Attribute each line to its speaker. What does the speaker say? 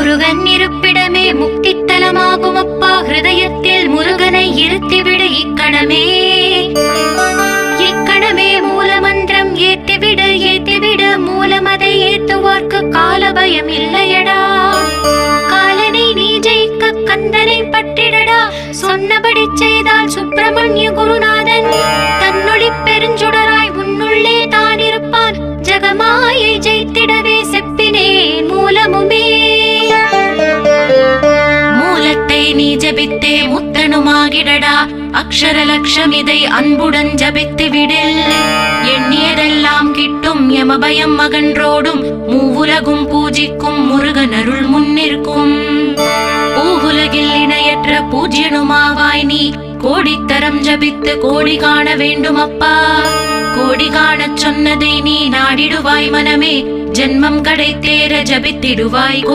Speaker 1: முருகன் இருப்பிடமே முக்தித்தலமாகும் அப்பா. ஹிருதயத்தில் முருகனை இருத்திவிடு இக்கணமே. இக்கணமே மூலமந்திரம் ஏத்திவிடு மூலமதை ஏத்துவார்க்கு காலபயம் இல்லையடா. காலனை நீ ஜெயிக்க கந்தனை பற்றிடடா. சொன்னபடி செய்தால் சுப்பிரமணிய குருநாதன் தன்னொளி பெருஞ்சுடராய் உன்னுள்ளே தான் இருப்பான். ஜகமாயை ஜெயித்திடவே செப்பினேன் மூலமுமே. மூலத்தை நீ ஜபித்தே முத்தனுமாகிடடா. அக்ஷர லட்சம் இதை அன்புடன் ஜபித்து விடில். எண்ணியதெல்லாம் கிட்டும் யமபயம் மகன்றோடும். மூவுலகும் பூஜிக்கும் முருகன் அருள் முன்னிற்கும். பூவுலகில் இணையற்ற பூஜ்யனுமாவாய் நீ. கோடித்தரம் ஜபித்து கோடி காண வேண்டும் அப்பா. கோடி காணச் சொன்னதை நீ நாடிடுவாய் மனமே. ஜென்மம் கடை தேர ஜபித்திடுவாய்.